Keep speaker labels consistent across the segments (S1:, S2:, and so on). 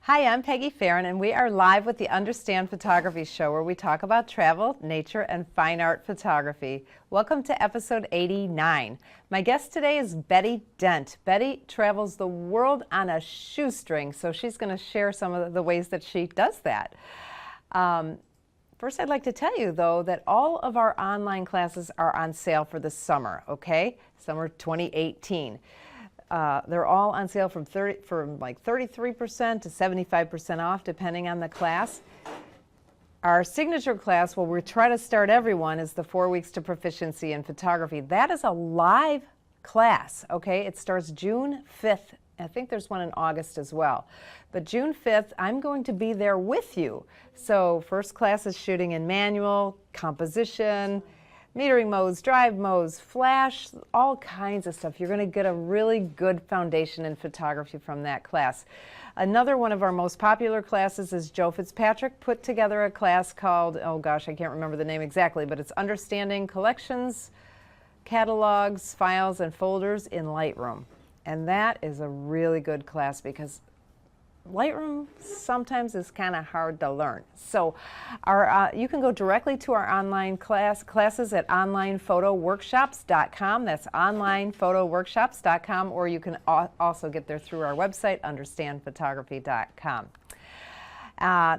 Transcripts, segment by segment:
S1: Hi, I'm Peggy Farron, and we are live with the Understand Photography Show, where we talk about travel, nature, and fine art photography. Welcome to episode 89. My guest today is Betty Dent. Betty travels the world on a shoestring, so she's going to share some of the ways that she does that. First, I'd like to tell you, though, that all of our online classes are on sale for the summer, okay? Summer 2018. They're all on sale from like 33% to 75% off, depending on the class. Our signature class, where we try to start everyone, is the 4 weeks to proficiency in photography. That is a live class, okay? It starts June 5th. I think there's one in August as well. But June 5th, I'm going to be there with you. So first class is shooting in manual, composition, metering modes, drive modes, flash, all kinds of stuff. You're going to get a really good foundation in photography from that class. Another one of our most popular classes is Joe Fitzpatrick put together a class called, oh gosh, I can't remember the name exactly, but it's Understanding Collections, Catalogs, Files, and Folders in Lightroom. And that is a really good class because Lightroom sometimes is kind of hard to learn. So you can go directly to our online classes at onlinephotoworkshops.com. That's onlinephotoworkshops.com, or you can also get there through our website, understandphotography.com.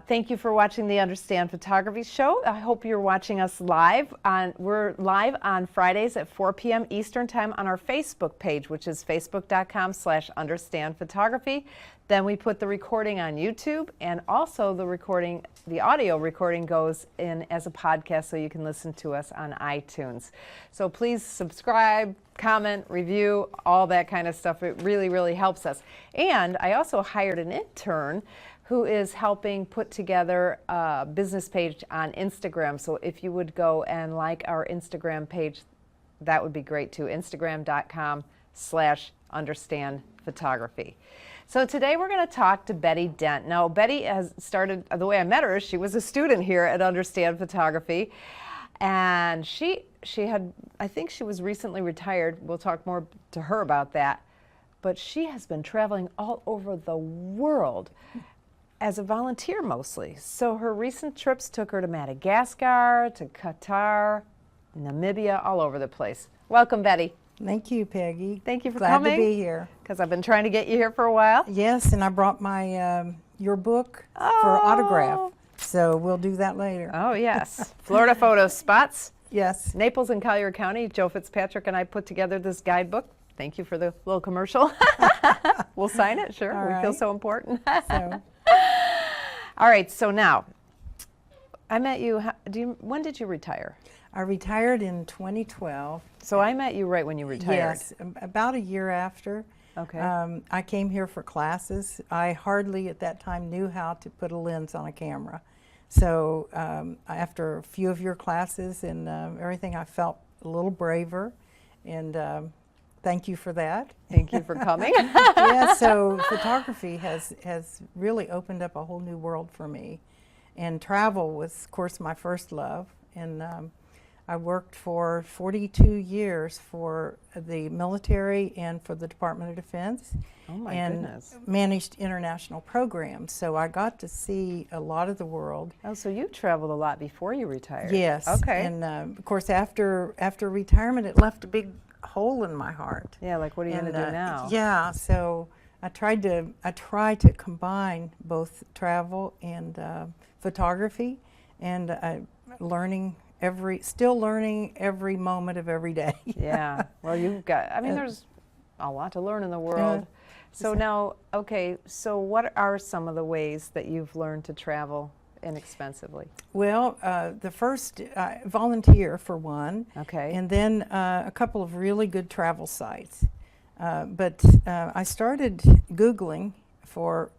S1: Thank you for watching the Understand Photography Show. I hope you're watching us live. We're live on Fridays at 4 p.m. Eastern Time on our Facebook page, which is facebook.com/understandphotography. Then we put the recording on YouTube, and also the audio recording goes in as a podcast, so you can listen to us on iTunes. So please subscribe, comment, review, all that kind of stuff. It really, really helps us. And I also hired an intern who is helping put together a business page on Instagram. So if you would go and like our Instagram page, that would be great too. Instagram.com/understandphotography. So today we're going to talk to Betty Dent. Now, Betty has started, the way I met her is she was a student here at Understand Photography. And she had, I think she was recently retired. We'll talk more to her about that. But she has been traveling all over the world as a volunteer mostly. So her recent trips took her to Madagascar, to Qatar, Namibia, all over the place. Welcome, Betty.
S2: Thank you, Peggy.
S1: Thank you for
S2: Glad
S1: coming.
S2: Glad to be here.
S1: Because I've been trying to get you here for a while.
S2: Yes, and I brought my your book for autograph. So we'll do that later.
S1: Oh, yes. Florida photo spots.
S2: Yes.
S1: Naples and Collier County. Joe Fitzpatrick and I put together this guidebook. Thank you for the little commercial. We'll sign it, sure.
S2: All
S1: we
S2: right.
S1: feel so important.
S2: So.
S1: All right, so now, I met you, when did you retire?
S2: I retired in 2012.
S1: So I met you right when you retired?
S2: Yes, about a year after.
S1: Okay.
S2: I came here for classes. I hardly at that time knew how to put a lens on a camera. So after a few of your classes and everything, I felt a little braver, and thank you for that.
S1: Thank you for coming.
S2: Yeah, so photography has really opened up a whole new world for me. And travel was, of course, my first love. And I worked for 42 years for the military and for the Department of Defense.
S1: Oh my goodness.
S2: And managed international programs. So I got to see a lot of the world.
S1: Oh, so you traveled a lot before you retired?
S2: Yes.
S1: Okay.
S2: And of course, after retirement, it left a big hole in my heart.
S1: Yeah, like what are you going to do now?
S2: Yeah, so I tried to combine both travel and photography, and still learning every moment of every day.
S1: Yeah, well, you've got, I mean, there's a lot to learn in the world. So now, okay, so what are some of the ways that you've learned to travel inexpensively?
S2: Well, the first, volunteer for one.
S1: Okay.
S2: And then a couple of really good travel sites. But I started Googling for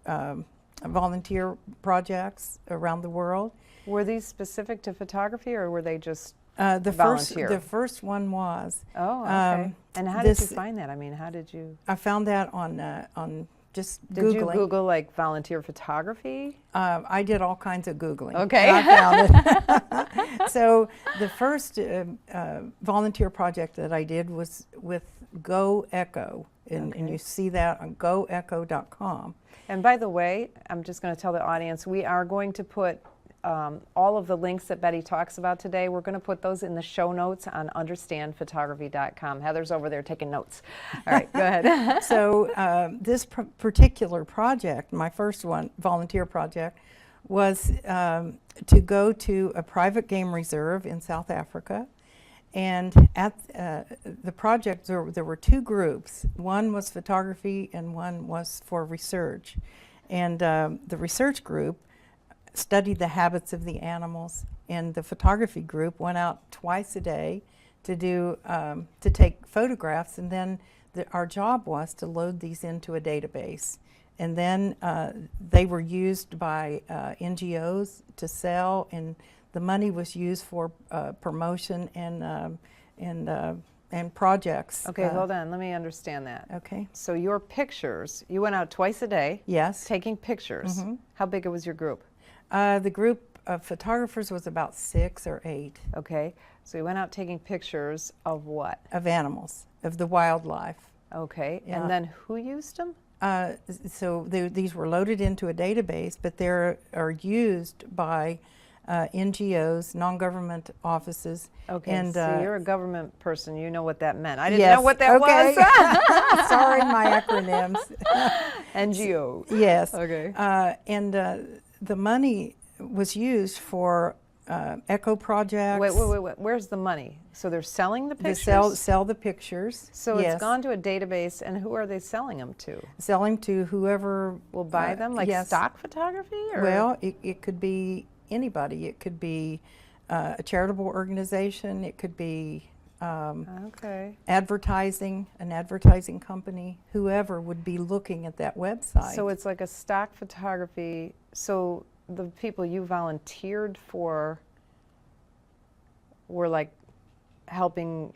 S2: volunteer projects around the world.
S1: Were these specific to photography, or were they just
S2: the
S1: volunteer?
S2: first one was.
S1: Oh, okay. And how did you find that? I mean, how did you?
S2: I found that on just
S1: Did
S2: Googling.
S1: you Google like volunteer photography?
S2: I did all kinds of Googling.
S1: Okay.
S2: I found it. So the first volunteer project that I did was with Go Echo. and
S1: Okay.
S2: you see that on goecho.com.
S1: And by the way, I'm just going to tell the audience, we are going to put all of the links that Betty talks about today, we're going to put those in the show notes on understandphotography.com. Heather's over there taking notes. All right, go ahead.
S2: So this particular project, my first one, volunteer project, was to go to a private game reserve in South Africa. And at the project, there were two groups. One was photography and one was for research. And the research group studied the habits of the animals, and the photography group went out twice a day to do to take photographs, and then our job was to load these into a database. And then they were used by NGOs to sell, and the money was used for promotion and projects.
S1: Okay, hold on. Let me understand that.
S2: Okay.
S1: So your pictures, you went out twice a day
S2: Yes.
S1: taking pictures. How big was your group?
S2: The group of photographers was about 6 or 8.
S1: Okay, so you went out taking pictures of what?
S2: Of animals, of the wildlife.
S1: Okay,
S2: Yeah.
S1: and then who used them?
S2: So these were loaded into a database, but they are used by NGOs, non-government offices.
S1: Okay,
S2: and
S1: so you're a government person. You know what that meant. I didn't
S2: yes,
S1: know what that
S2: okay.
S1: was.
S2: Sorry, my acronyms.
S1: NGO.
S2: Yes.
S1: Okay.
S2: And the money was used for echo projects.
S1: Wait. Where's the money? So they're selling the
S2: They
S1: pictures?
S2: sell the pictures.
S1: So
S2: yes.
S1: it's gone to a database, and who are they selling them to?
S2: Selling to whoever
S1: Will buy them, like
S2: yes.
S1: stock photography? Or?
S2: Well, it could be anybody. It could be a charitable organization. It could be
S1: Okay.
S2: advertising, an advertising company. Whoever would be looking at that website.
S1: So it's like a stock photography. So the people you volunteered for were like helping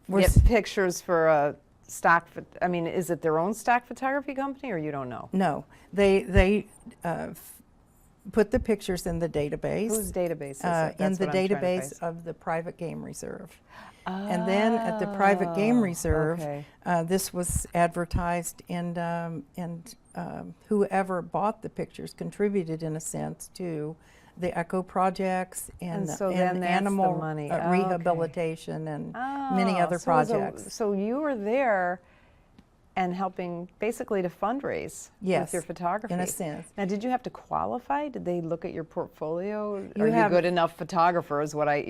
S2: We're
S1: get
S2: s-
S1: pictures for a stock. I mean, is it their own stock photography company, or you don't know?
S2: No, they put the pictures in the database.
S1: Whose database is it?
S2: in
S1: That's
S2: the
S1: what I'm trying to
S2: database
S1: place.
S2: of the private game reserve. And then at the private game reserve,
S1: okay.
S2: this was advertised, and whoever bought the pictures contributed, in a sense, to the eco projects and,
S1: And so then that's the
S2: animal
S1: money. Okay.
S2: rehabilitation and many other
S1: so it was
S2: projects.
S1: so you were there and helping basically to fundraise
S2: Yes,
S1: with your photography.
S2: in a sense.
S1: Now, did you have to qualify? Did they look at your portfolio?
S2: You
S1: Are you
S2: have-
S1: good enough photographer? Is what I,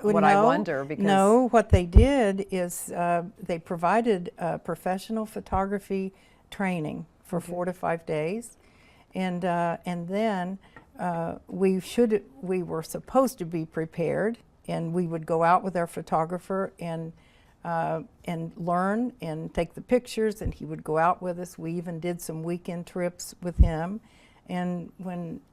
S1: what I
S2: No,
S1: wonder because
S2: no, what they did is they provided professional photography training for 4 to 5 days, and then we were supposed to be prepared, and we would go out with our photographer and learn and take the pictures, and he would go out with us. We even did some weekend trips with him, and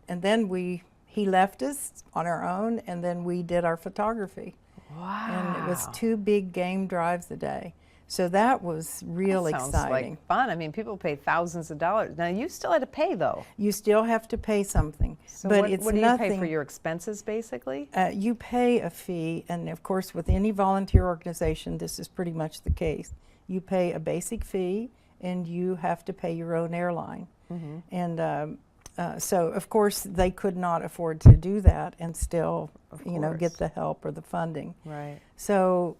S2: then he left us on our own, and then we did our photography.
S1: wow,
S2: And it was 2 big game drives a day. So that was real
S1: that sounds
S2: exciting.
S1: like fun. I mean, people pay thousands of dollars. Now, you still had to pay though.
S2: You still have to pay something,
S1: So
S2: but
S1: what,
S2: it's
S1: what do
S2: nothing.
S1: you pay for your expenses, basically?
S2: You pay a fee, and of course, with any volunteer organization, this is pretty much the case. You pay a basic fee, and you have to pay your own airline.
S1: Mm-hmm.
S2: And so, of course, they could not afford to do that and still,
S1: Of
S2: get
S1: course.
S2: the help or the funding.
S1: Right.
S2: So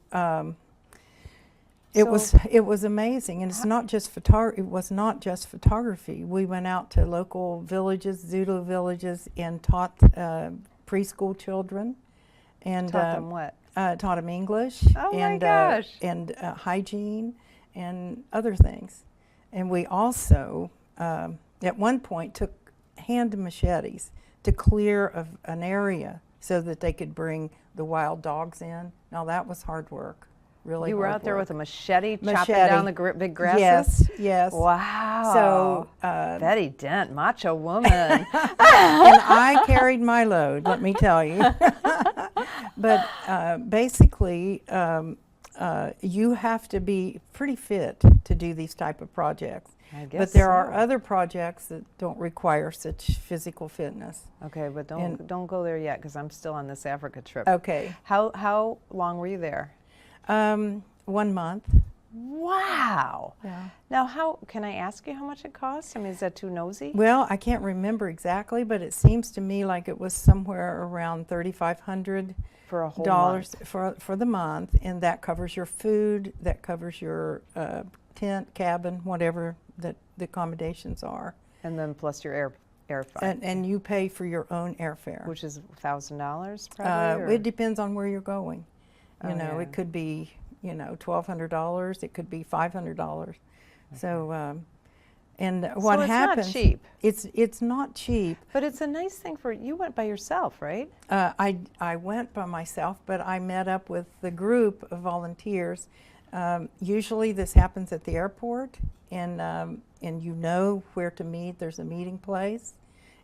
S1: So-
S2: it was amazing, and it's not just It was not just photography. We went out to local villages, Zulu villages, and taught preschool children, and
S1: Taught them what?
S2: taught them English
S1: Oh my
S2: and
S1: gosh.
S2: hygiene and other things. And we also at one point took hand machetes to clear of an area so that they could bring the wild dogs in. Now that was hard work. Really
S1: You were
S2: hard
S1: out there
S2: work.
S1: with a machete, chopping
S2: Machete.
S1: down the big grasses?
S2: Yes, yes.
S1: Wow.
S2: So,
S1: Betty Dent, macho woman.
S2: and I carried my load, let me tell you. But basically, you have to be pretty fit to do these type of projects.
S1: I guess
S2: But there are
S1: so.
S2: other projects that don't require such physical fitness.
S1: Okay, but
S2: And-
S1: don't go there yet because I'm still on this Africa trip.
S2: Okay.
S1: How long were you there?
S2: 1 month.
S1: Wow.
S2: Yeah.
S1: Now, how can I ask you how much it costs? I mean, is that too nosy?
S2: Well, I can't remember exactly, but it seems to me like it was somewhere around $3,500
S1: For a whole month.
S2: for the month, and that covers your food, that covers your tent, cabin, whatever that the accommodations are,
S1: And then plus your airfare,
S2: and you pay for your own airfare.
S1: which is $1,000 probably? Or?
S2: It depends on where you're going.
S1: Oh,
S2: You know,
S1: yeah.
S2: it could be $1,200. It could be $500. So, and what
S1: so it's
S2: happens?
S1: not cheap.
S2: It's not cheap.
S1: But it's a nice thing for, you went by yourself, right?
S2: I went by myself, but I met up with the group of volunteers. Usually this happens at the airport, and you know where to meet. There's a meeting place,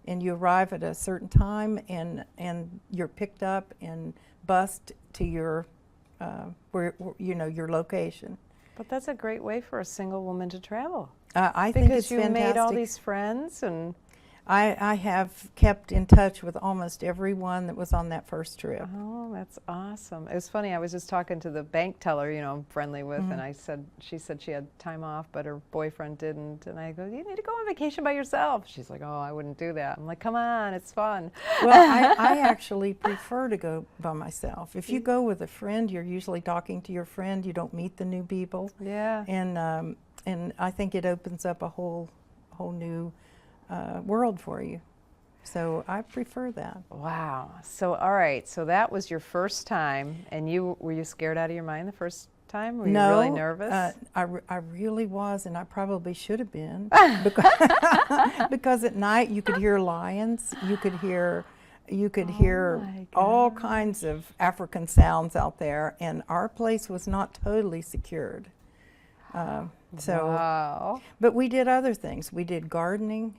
S2: and you arrive at a certain time, and you're picked up and bused to your your location.
S1: But that's a great way for a single woman to travel.
S2: I think it's
S1: Because you
S2: fantastic.
S1: made all these friends and...
S2: I have kept in touch with almost everyone that was on that first trip.
S1: Oh, that's awesome. It was funny, I was just talking to the bank teller, I'm friendly with,
S2: Mm-hmm.
S1: and she said she had time off, but her boyfriend didn't. And I go, you need to go on vacation by yourself. She's like, oh, I wouldn't do that. I'm like, come on, it's fun.
S2: Well, I actually prefer to go by myself. If you go with a friend, you're usually talking to your friend. You don't meet the new people.
S1: Yeah.
S2: And I think it opens up a whole new world for you. So I prefer that.
S1: Wow. So, all right. So that was your first time, and were you scared out of your mind the first time? Were you really nervous?
S2: I really was, and I probably should have been, because at night you could hear lions, you could hear
S1: my
S2: all kinds of African sounds out there, and our place was not totally secured. So,
S1: wow.
S2: but we did other things. We did gardening.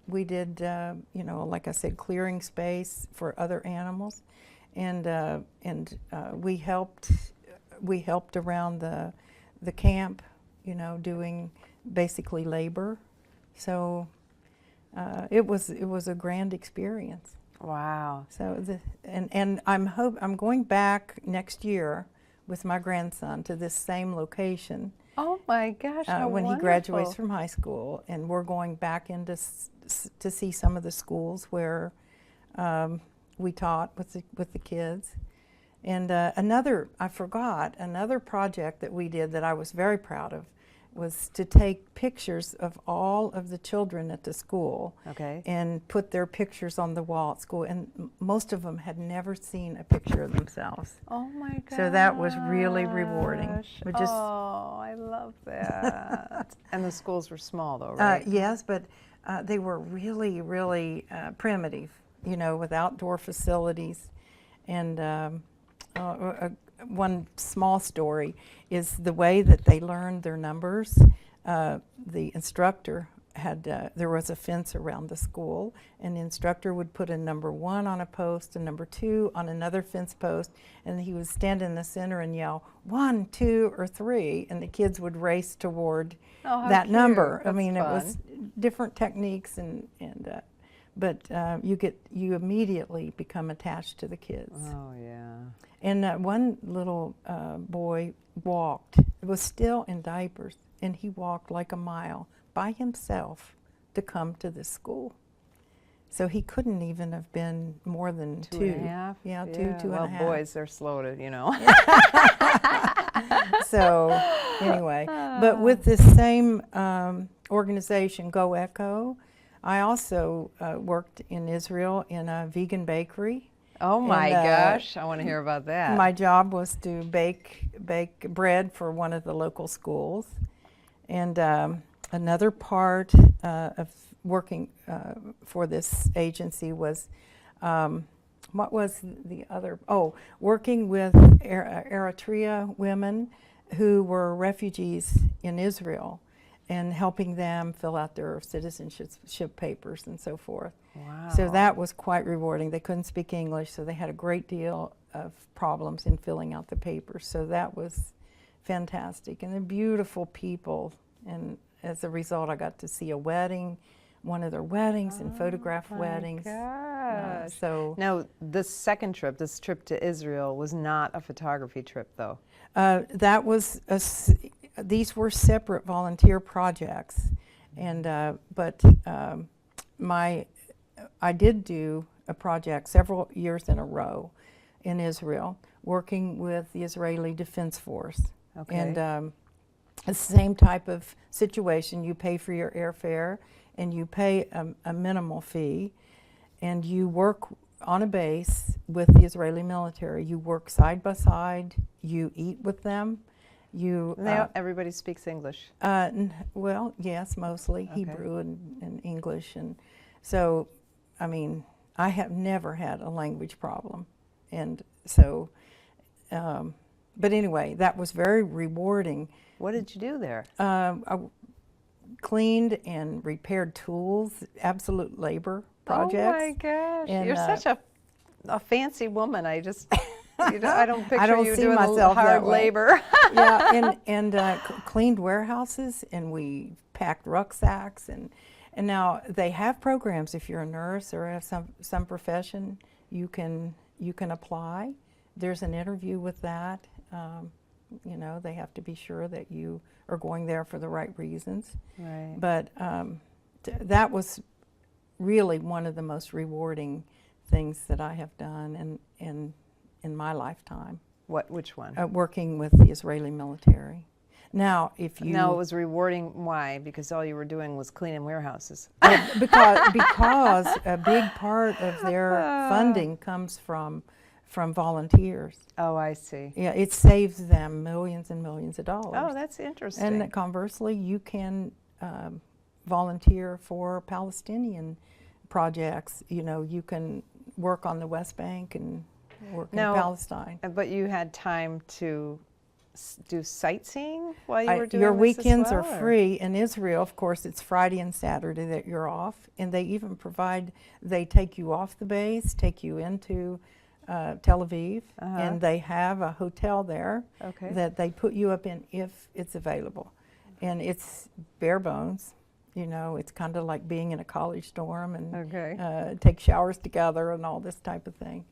S2: We did, like I said, clearing space for other animals, and we helped around the camp, doing basically labor. So it was a grand experience.
S1: Wow.
S2: So and I'm going back next year with my grandson to this same location.
S1: Oh my gosh, how
S2: When he
S1: wonderful.
S2: graduates from high school, and we're going back in to see some of the schools where we taught with the kids. And another project that we did that I was very proud of was to take pictures of all of the children at the school,
S1: Okay.
S2: and put their pictures on the wall at school, and most of them had never seen a picture of themselves.
S1: Oh my gosh.
S2: So that was really rewarding. We just-
S1: Oh, I love that. And the schools were small though, right?
S2: Yes, but they were really, really primitive, with outdoor facilities. And one small story is the way that they learned their numbers. The instructor there was a fence around the school, and the instructor would put a number 1 on a post, a number 2 on another fence post, and he would stand in the center and yell 1, 2, or 3, and the kids would race toward
S1: Oh, how
S2: that
S1: cute.
S2: number. I
S1: That's
S2: mean,
S1: fun.
S2: it was different techniques, but you immediately become attached to the kids.
S1: Oh yeah.
S2: And one little boy was still in diapers, and he walked like a mile by himself to come to this school. So he couldn't even have been more than
S1: Two and a half?
S2: Yeah, two and a half.
S1: Well, boys, they're slow to,
S2: So anyway, but with this same organization, Go Echo, I also worked in Israel in a vegan bakery.
S1: Oh my
S2: And,
S1: gosh, I want to hear about that.
S2: My job was to bake bread for one of the local schools. And another part of working for this agency was, what was the other? Oh, working with Eritrea women who were refugees in Israel, and helping them fill out their citizenship papers and so forth.
S1: Wow.
S2: So that was quite rewarding. They couldn't speak English, so they had a great deal of problems in filling out the papers. So that was fantastic. And they're beautiful people. And as a result, I got to see a wedding, one of their weddings, and photograph weddings.
S1: Gosh.
S2: So
S1: Now, this trip to Israel was not a photography trip, though.
S2: that was these were separate volunteer projects, and but I did do a project several years in a row in Israel, working with the Israeli Defense Force.
S1: Okay.
S2: And it's the same type of situation. You pay for your airfare, and you pay a minimal fee, and you work on a base with the Israeli military. You work side by side. You eat with them. You
S1: everybody speaks English.
S2: well, yes, mostly
S1: Okay.
S2: Hebrew and English, and so I mean, I have never had a language problem, and so. But anyway, that was very rewarding.
S1: What did you do there?
S2: I cleaned and repaired tools, absolute labor projects.
S1: Oh my gosh,
S2: And,
S1: you're such a fancy woman. I just, I don't picture
S2: I don't
S1: you
S2: see
S1: doing
S2: myself
S1: hard
S2: that way.
S1: labor.
S2: Yeah, and cleaned warehouses, and we packed rucksacks, and now they have programs. If you're a nurse or have some profession, you can apply. There's an interview with that. You know, they have to be sure that you are going there for the right reasons.
S1: Right.
S2: But that was really one of the most rewarding things that I have done in my lifetime.
S1: Which one?
S2: Working with the Israeli military. Now, if you
S1: No, it was rewarding. Why? Because all you were doing was cleaning warehouses.
S2: because a big part of their funding comes from volunteers.
S1: Oh, I see.
S2: Yeah, it saves them millions and millions of dollars.
S1: Oh, that's interesting.
S2: And conversely, you can volunteer for Palestinian projects. You know, you can work on the West Bank and work in Palestine.
S1: But you had time to do sightseeing while you were doing
S2: Your
S1: this
S2: weekends
S1: as well,
S2: are
S1: or?
S2: free. In Israel, of course, it's Friday and Saturday that you're off, and they even they take you off the base, take you into Tel Aviv, and they have a hotel there that they put you up in if it's available. And it's bare bones. You know, it's kind of like being in a college dorm and take showers together and all this type of thing.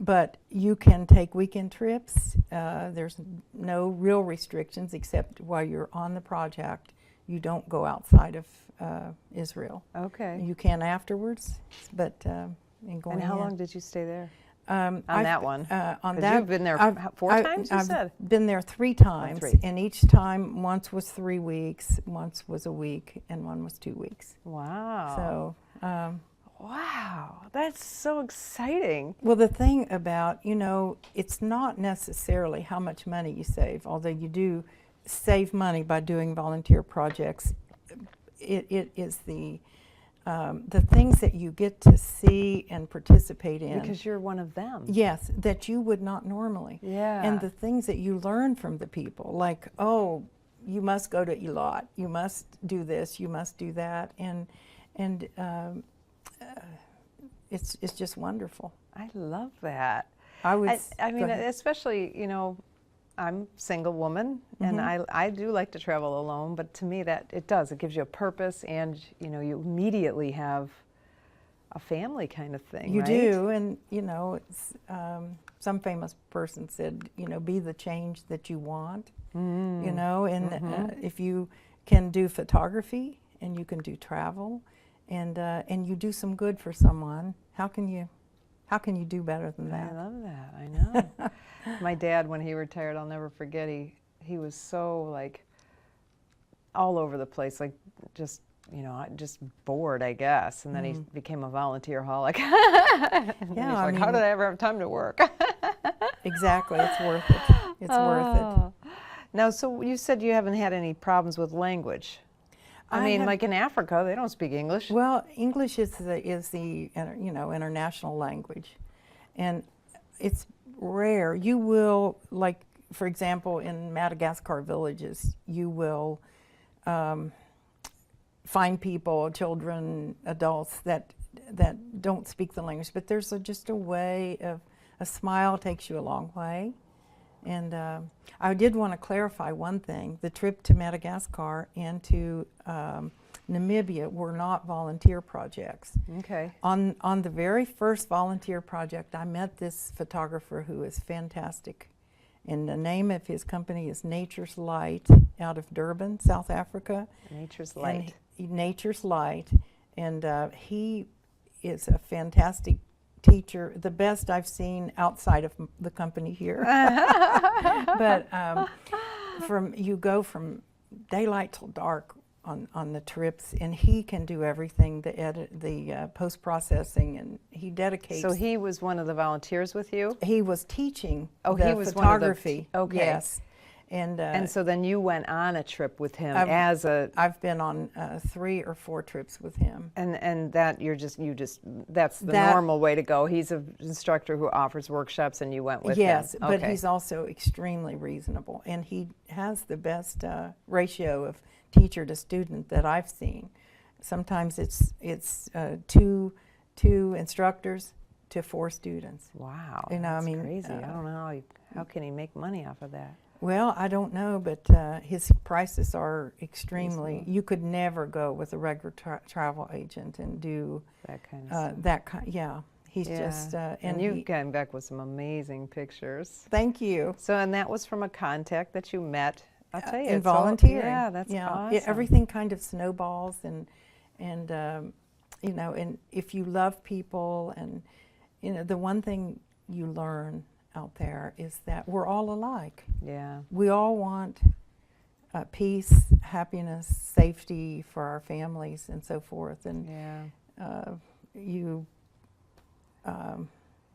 S2: But you can take weekend trips. There's no real restrictions except while you're on the project. You don't go outside of Israel.
S1: Okay.
S2: You can afterwards, but
S1: And how long did you stay there?
S2: On
S1: that one?
S2: On
S1: 'Cause
S2: that,
S1: you've been there four times, you said?
S2: I've been there 3 times,
S1: three.
S2: and each time, once was 3 weeks, once was a week, and one was 2 weeks.
S1: Wow.
S2: So,
S1: wow, that's so exciting.
S2: well, the thing about, you know, it's not necessarily how much money you save, although you do save money by doing volunteer projects. It is the things that you get to see and participate in.
S1: Because you're one of them.
S2: Yes, that you would not normally.
S1: Yeah.
S2: And the things that you learn from the people, like, oh, you must go to Eilat, you must do this, you must do that, and it's just wonderful.
S1: I love that.
S2: I would.
S1: I mean,
S2: go ahead.
S1: especially, you know, I'm a single woman, and I do like to travel alone, but to me that it gives you a purpose, and you know, you immediately have a family kind of thing.
S2: You
S1: right?
S2: do, and you know, it's some famous person said, you know, be the change that you want. You know, and if you can do photography and you can do travel, and you do some good for someone, how can you do better than that?
S1: I love that. I know. My dad, when he retired, I'll never forget. He was so like all over the place, like just, you know, just bored, I guess. And then he became a volunteer-holic. And he's
S2: I
S1: like, how
S2: mean-
S1: did I ever have time to work?
S2: Exactly, it's worth it. It's worth it.
S1: Now, so you said you haven't had any problems with language. I mean, like in Africa, they don't speak English.
S2: Well, English is the you know, international language, and it's rare. You will, like, for example, in Madagascar villages, you will find people, children, adults that don't speak the language, but there's just a way of a smile takes you a long way. And I did want to clarify one thing. The trip to Madagascar and to Namibia were not volunteer projects.
S1: Okay.
S2: On the very first volunteer project, I met this photographer who is fantastic. And the name of his company is Nature's Light out of Durban, South Africa.
S1: Nature's Light.
S2: Nature's Light. And he is a fantastic teacher, the best I've seen outside of the company here. But you go from daylight till dark on the trips, and he can do everything, the post-processing, and he dedicates.
S1: So he was one of the volunteers with you?
S2: He was teaching
S1: he was
S2: photography.
S1: One of the, okay.
S2: Yes. And
S1: so then you went on a trip with him
S2: I've been on 3 or 4 trips with him.
S1: And that that's the normal way to go. He's an instructor who offers workshops, and you went with him.
S2: Yes, but he's also extremely reasonable, and he has the best ratio of teacher to student that I've seen. Sometimes it's 2 instructors to 4 students.
S1: Wow,
S2: you know,
S1: that's
S2: I mean,
S1: crazy. I don't know how can he make money off of that.
S2: Well, I don't know, but his prices are extremely. You could never go with a regular travel agent and do
S1: that kind of stuff.
S2: Yeah, he's just.
S1: And you came back with some amazing pictures.
S2: Thank you.
S1: So, and that was from a contact that you met. I'll tell you,
S2: in volunteering.
S1: Yeah, that's awesome.
S2: Everything kind of snowballs, and you know, and if you love people, and you know, the one thing you learn out there is that we're all alike. Yeah. We all want peace, happiness, safety for our families, and so forth. And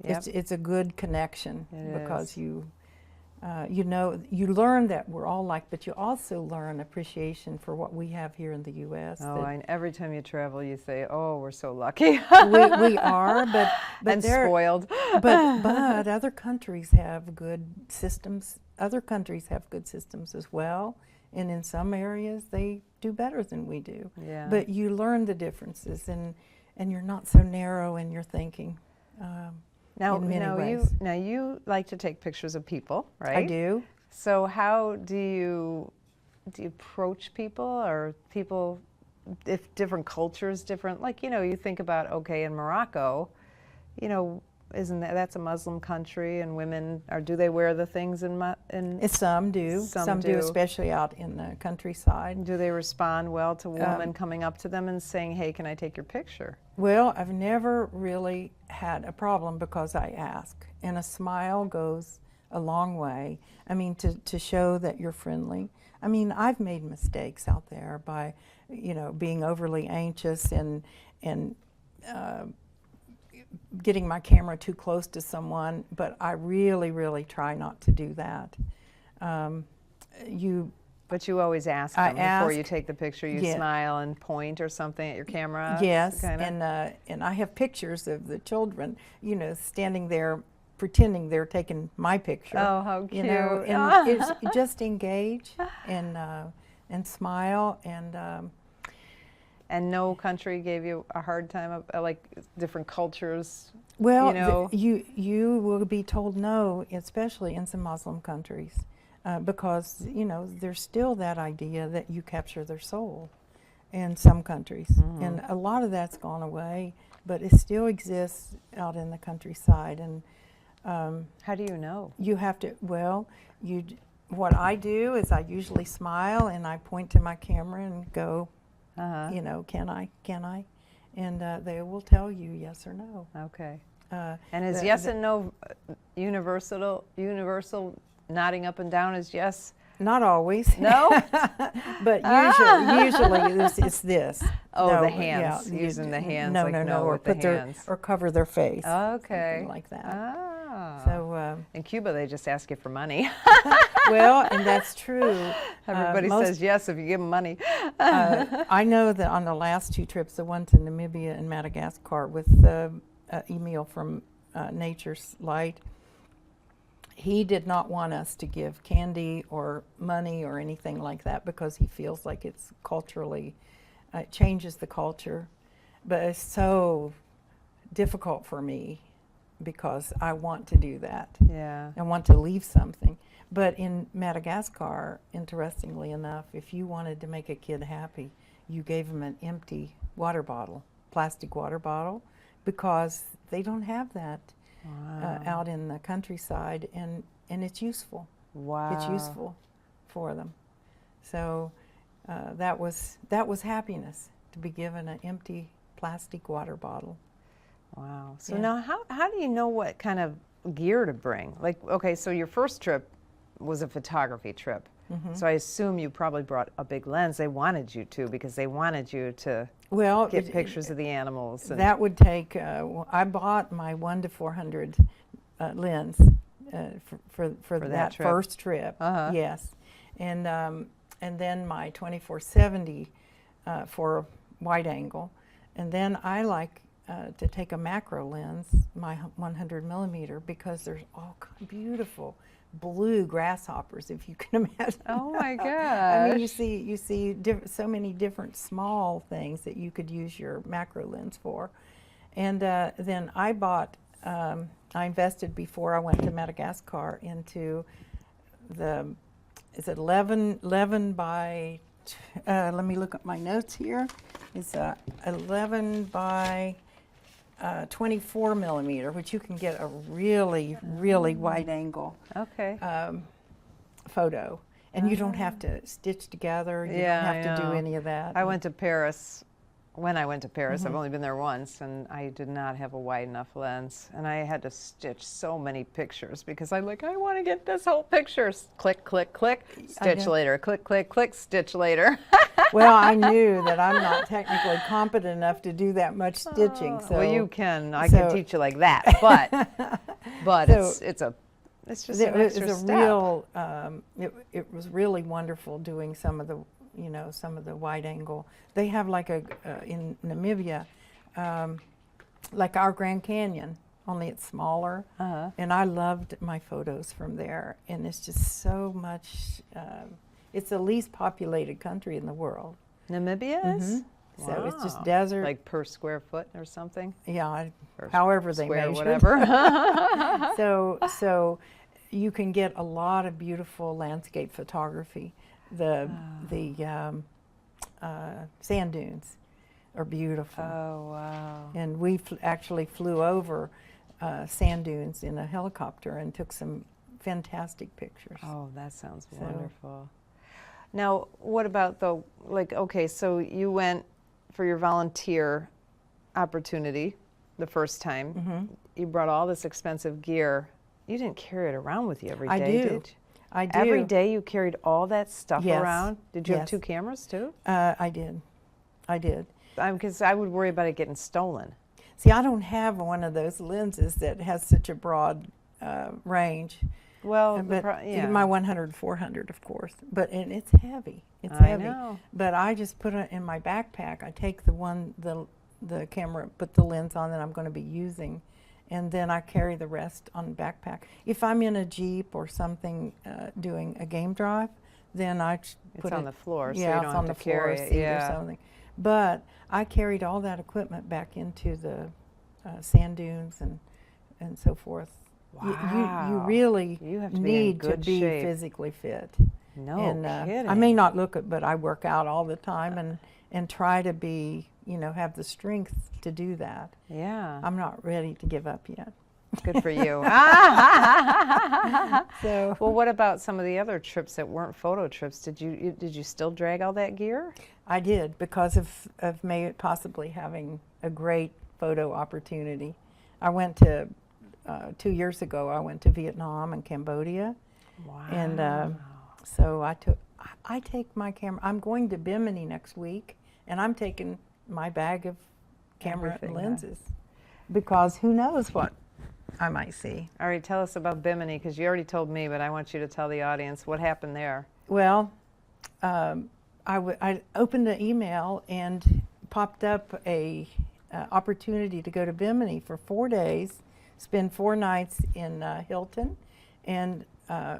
S2: it's a good connection because you know, you learn that we're all alike, but you also learn appreciation for what we have here in the U.S.
S1: Oh, and every time you travel, you say, "Oh, we're so lucky."
S2: we are, but
S1: and spoiled.
S2: but other countries have good systems. Other countries have good systems as well, and in some areas they do better than we do.
S1: Yeah.
S2: But you learn the differences, and you're not so narrow in your thinking.
S1: Now you like to take pictures of people, right?
S2: I do.
S1: So how do you approach people, or people, if different cultures, different, like, you know, you think about, okay, in Morocco, you know, isn't that's a Muslim country, and women do they wear the things in
S2: some do. Some do, especially out in the countryside.
S1: Do they respond well to women coming up to them and saying, "Hey, can I take your picture?"
S2: Well, I've never really had a problem because I ask, and a smile goes a long way. I mean, to show that you're friendly. I mean, I've made mistakes out there by, you know, being overly anxious and getting my camera too close to someone, but I really, really try not to do that.
S1: But you always ask them before you take the picture. You smile and point or something at your camera.
S2: Yes, and I have pictures of the children, you know, standing there pretending they're taking my picture.
S1: Oh, how cute!
S2: You know, and it's just engage and smile and.
S1: And no country gave you a hard time, like different cultures?
S2: Well,
S1: you know?
S2: You will be told no, especially in some Muslim countries, because, you know, there's still that idea that you capture their soul in some countries. Mm-hmm. And a lot of that's gone away, but it still exists out in the countryside. And
S1: how do you know?
S2: You have to, what I do is I usually smile and I point to my camera and go, you know, can I? And they will tell you yes or no.
S1: Okay. And is yes and no universal? Nodding up and down is yes?
S2: Not always.
S1: No?
S2: But usually it's this.
S1: Oh, no, the hands. Yeah, using the hands.
S2: No,
S1: like
S2: no, or
S1: put
S2: their hands. Or cover their face.
S1: Okay.
S2: Something like that.
S1: Ah.
S2: So
S1: in Cuba, they just ask you for money.
S2: Well, and that's true.
S1: Everybody says yes if you give them money.
S2: I know that on the last 2 trips, the one to Namibia and Madagascar with Emil from Nature's Light, he did not want us to give candy or money or anything like that because he feels like it's culturally, it changes the culture. But it's so difficult for me because I want to do that.
S1: Yeah.
S2: I want to leave something. But in Madagascar, interestingly enough, if you wanted to make a kid happy, you gave them an empty water bottle, plastic water bottle, because they don't have that out in the countryside, and it's useful.
S1: Wow.
S2: It's useful for them. So that was happiness, to be given an empty plastic water bottle.
S1: Wow. So
S2: Yeah.
S1: now how do you know what kind of gear to bring? Like, okay, so your first trip was a photography trip. So I assume you probably brought a big lens. They wanted you to, because they wanted you to
S2: Well,
S1: get pictures of the animals. And
S2: that would take. I bought my 1-400 lens for
S1: that
S2: that
S1: trip.
S2: first trip.
S1: Uh-huh.
S2: Yes, and then my 24-70 for wide angle, and then I like to take a macro lens, my 100 millimeter, because there's all beautiful blue grasshoppers, if you can imagine.
S1: Oh my gosh.
S2: I mean, you see so many different small things that you could use your macro lens for. And then I bought, I invested before I went to Madagascar into is it 11 by, let me look at my notes here. It's 11 by 24 millimeter, which you can get a really, really wide angle
S1: Okay.
S2: photo. And you don't have to stitch together. You
S1: Yeah,
S2: don't have
S1: I
S2: to do
S1: know.
S2: any of that.
S1: I went to Paris. When I went to Paris, I've only been there once, and I did not have a wide enough lens, and I had to stitch so many pictures because I'm like, I want to get this whole picture. Click, click, click, stitch
S2: know.
S1: later. Click, click, click, stitch later.
S2: Well, I knew that I'm not technically competent enough to do that much stitching. So
S1: Well, you can. I
S2: so-
S1: can teach you like that, but
S2: So-
S1: it's just
S2: it
S1: an
S2: was
S1: extra
S2: a
S1: step.
S2: real. It was really wonderful doing some of the wide angle. They have like in Namibia, like our Grand Canyon, only it's smaller.
S1: Uh-huh.
S2: And I loved my photos from there. And it's just so much. It's the least populated country in the world.
S1: Namibia is?
S2: So it's just
S1: Wow.
S2: desert.
S1: Like per square foot or something?
S2: Yeah,
S1: Or
S2: however they
S1: square,
S2: measure.
S1: whatever.
S2: So you can get a lot of beautiful landscape photography. The sand dunes are beautiful.
S1: Oh, wow.
S2: And we actually flew over sand dunes in a helicopter and took some fantastic pictures.
S1: Oh, that sounds wonderful. Now, what about okay, so you went for your volunteer opportunity the first time. You brought all this expensive gear. You didn't carry it around with you every day,
S2: I do.
S1: did you?
S2: I do.
S1: Every day you carried all that stuff
S2: Yes.
S1: around? Did you have
S2: Yes.
S1: 2 cameras too?
S2: I did.
S1: Because I would worry about it getting stolen.
S2: See, I don't have one of those lenses that has such a broad range.
S1: Well,
S2: But
S1: yeah.
S2: my 100-400, of course. And it's heavy. It's
S1: I
S2: heavy.
S1: know.
S2: But I just put it in my backpack. I take the camera, put the lens on that I'm going to be using, and then I carry the rest on the backpack. If I'm in a Jeep or something doing a game drive, then I put
S1: It's on
S2: it,
S1: the floor, so
S2: yeah,
S1: you don't
S2: it's
S1: have
S2: on
S1: to
S2: the floor
S1: carry
S2: or
S1: it,
S2: seat
S1: yeah.
S2: or something. But I carried all that equipment back into the sand dunes and so forth. You
S1: Wow.
S2: really
S1: You have to be in
S2: need to
S1: good
S2: be
S1: shape.
S2: physically fit.
S1: No
S2: And
S1: kidding.
S2: I may not look it, but I work out all the time and try to be, have the strength to do that.
S1: Yeah.
S2: I'm not ready to give up yet.
S1: Good for you.
S2: So
S1: Well, what about some of the other trips that weren't photo trips? Did you still drag all that gear?
S2: I did, because of may possibly having a great photo opportunity. I went to 2 years ago. I went to Vietnam and Cambodia,
S1: Wow.
S2: and so I take my camera. I'm going to Bimini next week, and I'm taking my bag of camera
S1: Everything,
S2: and
S1: huh?
S2: lenses, because who knows what I might see.
S1: All right, tell us about Bimini, because you already told me, but I want you to tell the audience what happened there.
S2: Well, I opened an email and popped up a opportunity to go to Bimini for 4 days, spend 4 nights in Hilton, and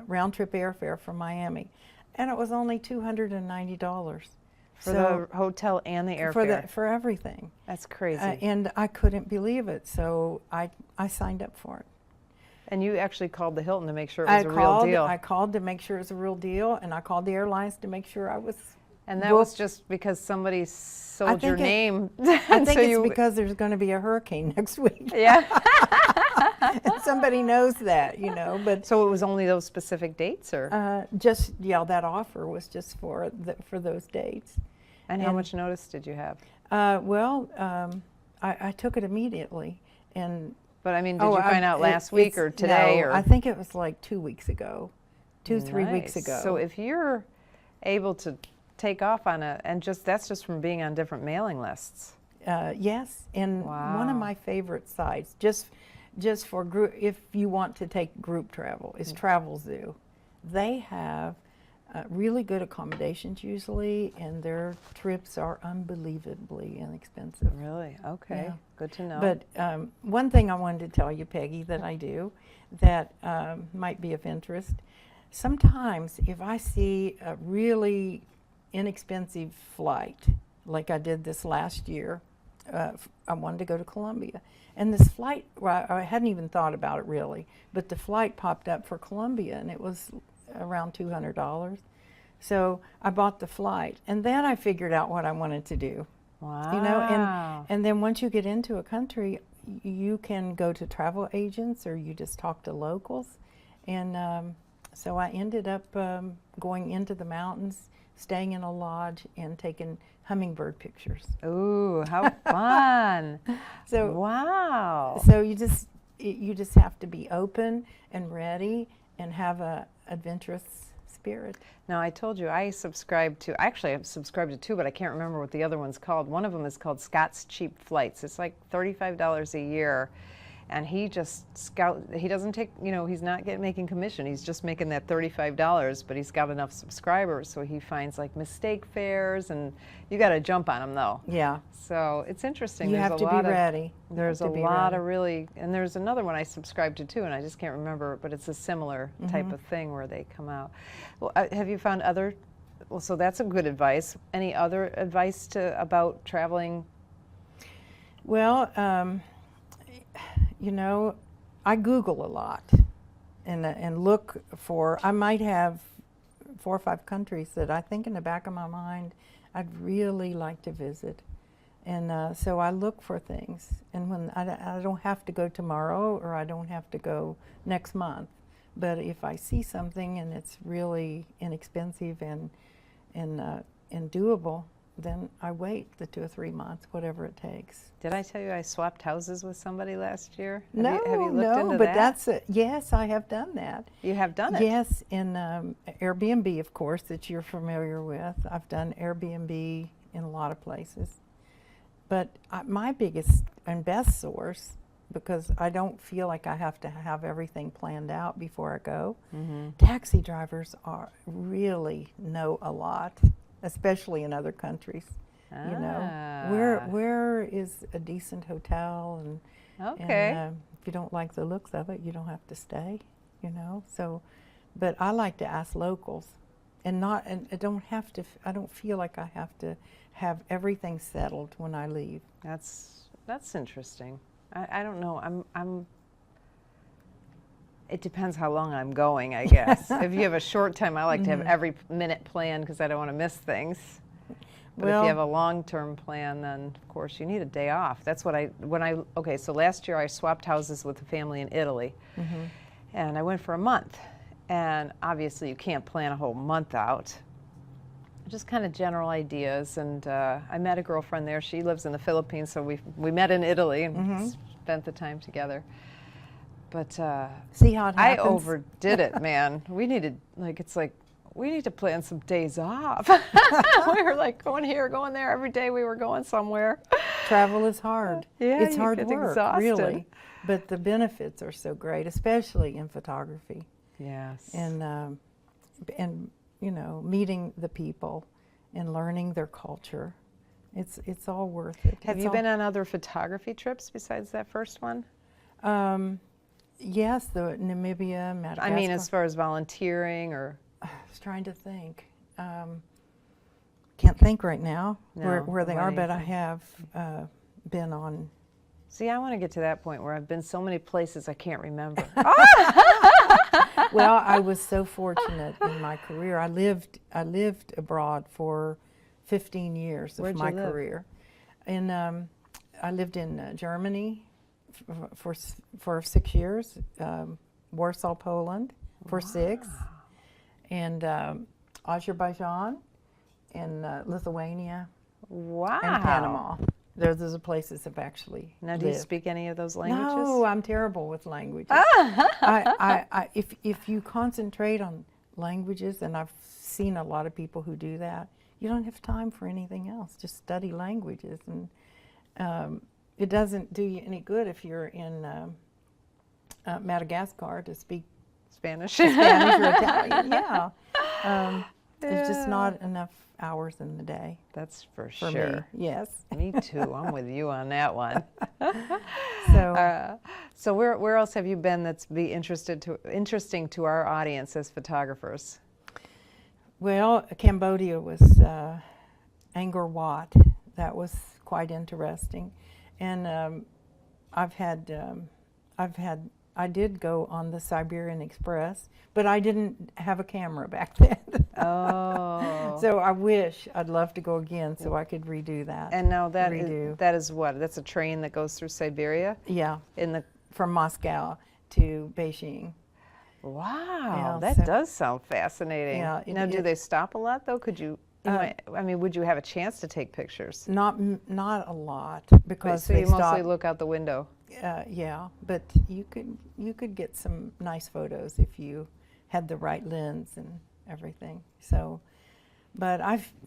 S2: round trip airfare from Miami, and it was only $290
S1: For the hotel and the airfare.
S2: for everything.
S1: That's crazy.
S2: And I couldn't believe it, so I signed up for it.
S1: And you actually called the Hilton to make sure it was a real deal.
S2: I called to make sure it was a real deal, and I called the airlines to make sure I was.
S1: And that was just because somebody sold your name.
S2: I think it's because there's going to be a hurricane next week.
S1: Yeah.
S2: And somebody knows that, you know. But
S1: So it was only those specific dates, or?
S2: just yeah, that offer was just for those dates.
S1: And how much notice did you have?
S2: I took it immediately, and
S1: But I mean, did you find out last week or today?
S2: No,
S1: or?
S2: I think it was like 2 weeks ago, 3 weeks
S1: Nice.
S2: ago.
S1: So if you're able to take off on that's just from being on different mailing lists.
S2: Yes, and one of
S1: Wow.
S2: my favorite sites, just for group, if you want to take group travel, is Travel Zoo. They have really good accommodations usually, and their trips are unbelievably inexpensive.
S1: Really? Okay.
S2: Yeah.
S1: Good to know.
S2: But one thing I wanted to tell you, Peggy, that I do that might be of interest. Sometimes if I see a really inexpensive flight, like I did this last year, I wanted to go to Colombia. And this flight, well, I hadn't even thought about it really, but the flight popped up for Colombia, and it was around $200. So I bought the flight, and then I figured out what I wanted to do.
S1: Wow.
S2: You know, and then once you get into a country, you can go to travel agents or you just talk to locals. And so I ended up going into the mountains, staying in a lodge, and taking hummingbird pictures.
S1: Ooh, how fun.
S2: So
S1: wow.
S2: So you just have to be open and ready and have a adventurous spirit.
S1: Now, I told you I subscribe to, actually I've subscribed to two, but I can't remember what the other one's called. One of them is called Scott's Cheap Flights. It's like $35 a year. And he just he doesn't take, you know, he's not making commission. He's just making that $35, but he's got enough subscribers. So he finds like mistake fares, and you got to jump on them though.
S2: Yeah.
S1: So it's interesting.
S2: You have to be ready.
S1: There's a lot of really, and there's another one I subscribe to too, and I just can't remember, but it's a similar type of thing where they come out. Well, have you found other, well, so that's a good advice. Any other advice about traveling?
S2: Well, you know, I Google a lot and look for, I might have 4 or 5 countries that I think in the back of my mind I'd really like to visit. And so I look for things. And when I don't have to go tomorrow or I don't have to go next month, but if I see something and it's really inexpensive and doable, then I wait the 2 or 3 months, whatever it takes.
S1: Did I tell you I swapped houses with somebody last year?
S2: No,
S1: have you looked into
S2: but
S1: that?
S2: yes, I have done that.
S1: You have done it?
S2: Yes, in Airbnb, of course, that you're familiar with. I've done Airbnb in a lot of places. But my biggest and best source, because I don't feel like I have to have everything planned out before I go, taxi drivers really know a lot, especially in other countries. You know, where is a decent hotel, and if you don't like the looks of it, you don't have to stay. You know, so, but I like to ask locals, and I don't have to. I don't feel like I have to have everything settled when I leave.
S1: That's interesting. I don't know. It depends how long I'm going, I guess. If you have a short time, I like to have every minute planned because I don't want to miss things. But if you have a long-term plan, then of course you need a day off. That's what okay, so last year I swapped houses with a family in Italy. And I went for a month. And obviously you can't plan a whole month out. Just kind of general ideas. And I met a girlfriend there. She lives in the Philippines, so we met in Italy and spent the time together. But
S2: see how it happens?
S1: I overdid it, man. We needed, we need to plan some days off. We were like going here, going there. Every day we were going somewhere.
S2: Travel is hard.
S1: Yeah,
S2: it's
S1: you
S2: hard
S1: get
S2: work,
S1: exhausted.
S2: really. But the benefits are so great, especially in photography.
S1: Yes.
S2: And you know, meeting the people and learning their culture. It's all worth it.
S1: Have you been on other photography trips besides that first one?
S2: Yes, the Namibia, Madagascar.
S1: I mean, as far as volunteering or?
S2: I was trying to think. Can't think right now
S1: No,
S2: where they are, but I
S1: anything.
S2: have been on.
S1: See, I want to get to that point where I've been so many places I can't remember.
S2: Well, I was so fortunate in my career. I lived abroad for 15 years of
S1: Where'd you
S2: my
S1: live?
S2: career. And I lived in Germany, for 6 years, Warsaw, Poland for 6, and Azerbaijan, and Lithuania,
S1: Wow.
S2: and Panama. Those are the places I've actually
S1: Now, do you
S2: lived.
S1: speak any of those languages?
S2: No, I'm terrible with languages. If you concentrate on languages, and I've seen a lot of people who do that, you don't have time for anything else. Just study languages, and it doesn't do you any good if you're in Madagascar to speak
S1: Spanish.
S2: Spanish or Italian. Yeah, there's just not enough hours in the day.
S1: That's for
S2: For
S1: sure.
S2: me, yes.
S1: Me too. I'm with you on that one.
S2: So
S1: So where else have you been that's interesting to our audience as photographers?
S2: well, Cambodia was Angkor Wat. That was quite interesting, and I did go on the Siberian Express, but I didn't have a camera back then.
S1: Oh.
S2: So I'd love to go again so I could redo that.
S1: And now that
S2: Redo.
S1: is what? That's a train that goes through Siberia?
S2: Yeah,
S1: In the
S2: from Moscow to Beijing.
S1: Wow,
S2: Yeah,
S1: that
S2: so-
S1: does sound fascinating.
S2: Yeah,
S1: Now, do they stop a lot though? Could you? I mean, would you have a chance to take pictures?
S2: Not a lot because
S1: So
S2: they
S1: you mostly
S2: stop.
S1: look out the window.
S2: Yeah, but you could get some nice photos if you had the right lens and everything. So, but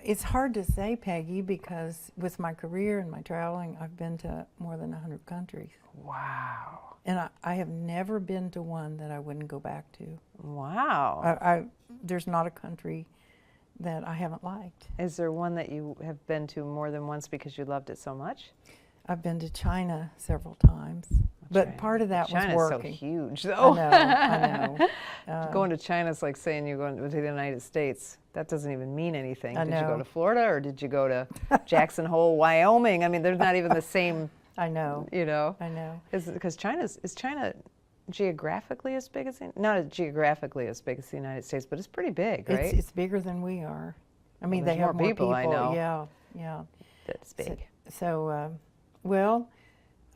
S2: it's hard to say, Peggy, because with my career and my traveling, I've been to more than 100 countries.
S1: Wow.
S2: And I have never been to one that I wouldn't go back to.
S1: Wow.
S2: There's not a country that I haven't liked.
S1: Is there one that you have been to more than once because you loved it so much?
S2: I've been to China several times, but
S1: China.
S2: part of that
S1: China's
S2: was
S1: so
S2: working.
S1: huge,
S2: I
S1: though.
S2: know.
S1: Going to China is like saying you're going to the United States. That doesn't even mean anything.
S2: I
S1: Did you go
S2: know.
S1: to Florida or did you go to Jackson Hole, Wyoming? I mean, there's not even the same,
S2: I know.
S1: you know.
S2: I know.
S1: Because is China geographically as big as not geographically as big as the United States, but it's pretty big, right?
S2: It's bigger than we are. I mean,
S1: there's
S2: they have
S1: more people, I know.
S2: Yeah, yeah.
S1: That's big.
S2: So,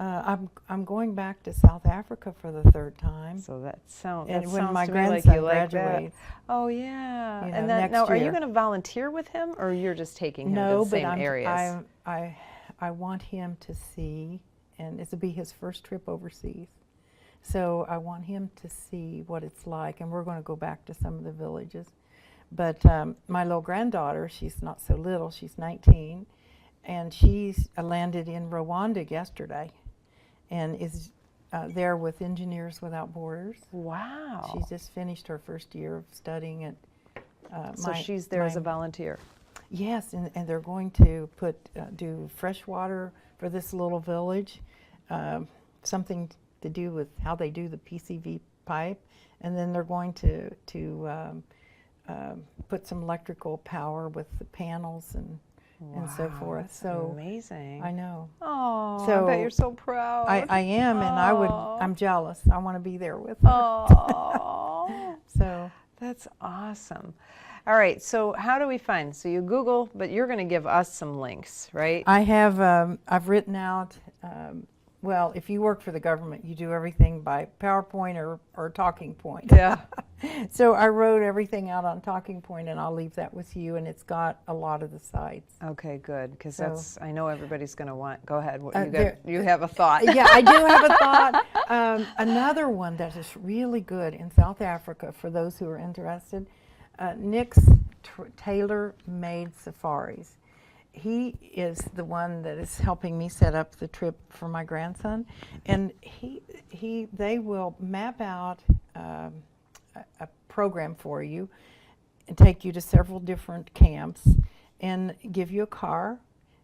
S2: I'm going back to South Africa for the 3rd time.
S1: So that sounds
S2: And when my
S1: to me like
S2: grandson
S1: you like that.
S2: graduates.
S1: Oh yeah.
S2: You know,
S1: And then
S2: next
S1: now, are you
S2: year.
S1: going to volunteer with him, or you're just taking him to
S2: No,
S1: the
S2: but
S1: same areas?
S2: I want him to see, and this will be his first trip overseas. So I want him to see what it's like, and we're going to go back to some of the villages. But my little granddaughter, she's not so little, she's 19, and she's landed in Rwanda yesterday, and is there with Engineers Without Borders.
S1: Wow.
S2: She's just finished her first year of studying at.
S1: So she's there as a volunteer.
S2: Yes, and they're going to do fresh water for this little village, something to do with how they do the PCV pipe, and then they're going to put some electrical power with the panels and so forth.
S1: That's
S2: So
S1: amazing.
S2: I know.
S1: Oh, I
S2: So
S1: bet you're so proud.
S2: I am, and
S1: Aw.
S2: I'm jealous. I want to be there with her.
S1: Oh,
S2: So
S1: that's awesome. All right, so how do we find? So you Google, but you're going to give us some links, right?
S2: I have, I've written out, well, if you work for the government, you do everything by PowerPoint or talking point.
S1: Yeah.
S2: So I wrote everything out on talking point, and I'll leave that with you, and it's got a lot of the sites.
S1: Okay, good, because
S2: So-
S1: I know everybody's going to want. Go ahead.
S2: there-
S1: You have a thought.
S2: Yeah, I do have a thought. Another one that is really good in South Africa for those who are interested, Nick's tailor-made safaris. He is the one that is helping me set up the trip for my grandson, and they will map out a program for you and take you to several different camps and give you a car,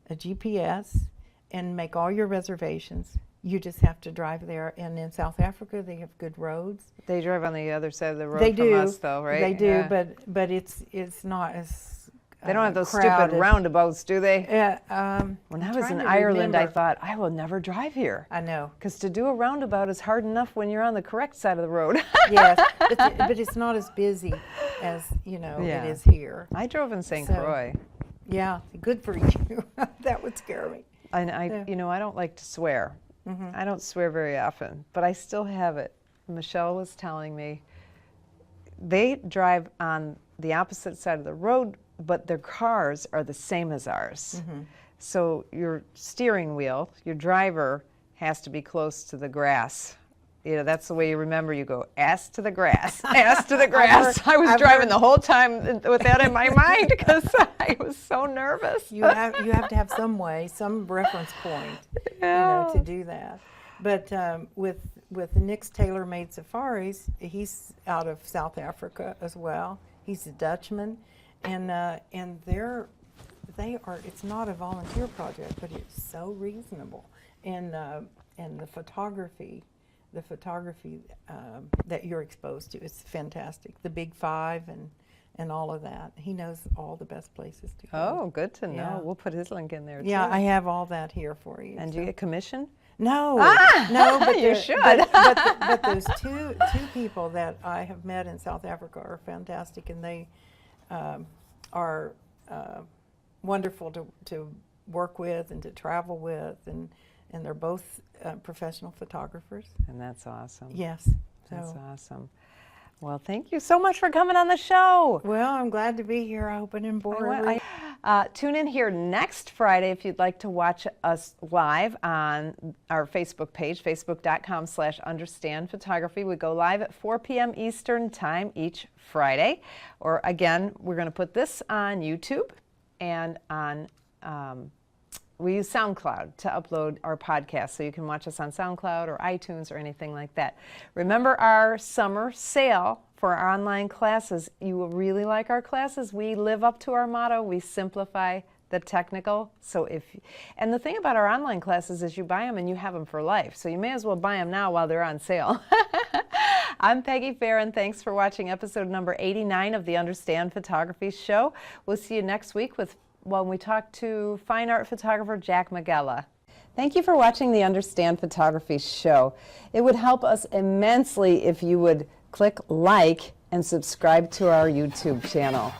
S2: a GPS, and make all your reservations. You just have to drive there. And in South Africa, they have good roads.
S1: They drive on the other side of the road
S2: They
S1: from
S2: do,
S1: us, though, right?
S2: They do,
S1: Yeah.
S2: but it's not as
S1: They don't have those
S2: crowded.
S1: stupid roundabouts, do they?
S2: Yeah.
S1: When
S2: I'm
S1: I was
S2: trying
S1: in
S2: to
S1: Ireland, I
S2: remember.
S1: thought, I will never drive here.
S2: I know.
S1: Because to do a roundabout is hard enough when you're on the correct side of the road.
S2: Yes, but it's not as busy as
S1: Yeah.
S2: it is here.
S1: I drove in St.
S2: So-
S1: Croix.
S2: Yeah, good for you. That would scare me.
S1: And
S2: Yeah.
S1: I don't like to swear. I don't swear very often, but I still have it. Michelle was telling me they drive on the opposite side of the road, but their cars are the same as ours. So your steering wheel, your driver, has to be close to the grass. You know, that's the way you remember. You go, ass to the grass, ass to the grass. I was driving the whole time with that in my mind because I was so nervous.
S2: You have to have some way, some reference point, you know, to do that. But with Nick's Tailor-Made Safaris, he's out of South Africa as well. He's a Dutchman, and they are. It's not a volunteer project, but it's so reasonable, and the photography that you're exposed to is fantastic. The Big Five and all of that. He knows all the best places to go.
S1: Oh, good to know.
S2: Yeah.
S1: We'll put his link in there, too.
S2: Yeah, I have all that here for you.
S1: And do you get commission?
S2: No, no, but
S1: You should.
S2: But those two people that I have met in South Africa are fantastic, and they are wonderful to work with and to travel with, and they're both professional photographers.
S1: And that's awesome.
S2: Yes.
S1: That's
S2: So,
S1: awesome. Well, thank you so much for coming on the show.
S2: well, I'm glad to be here. I hope I didn't bore everyone.
S1: Tune in here next Friday if you'd like to watch us live on our Facebook page, facebook.com/understandphotography. We go live at 4 p.m. Eastern Time each Friday. Or again, we're going to put this on YouTube and on we use SoundCloud to upload our podcast, so you can watch us on SoundCloud or iTunes or anything like that. Remember our summer sale for our online classes. You will really like our classes. We live up to our motto. We simplify the technical. And the thing about our online classes is you buy them and you have them for life. So you may as well buy them now while they're on sale. I'm Peggy Farron. Thanks for watching episode number 89 of the Understand Photography Show. We'll see you next week when we talk to fine art photographer Jack Magella. Thank you for watching the Understand Photography Show. It would help us immensely if you would click like and subscribe to our YouTube channel.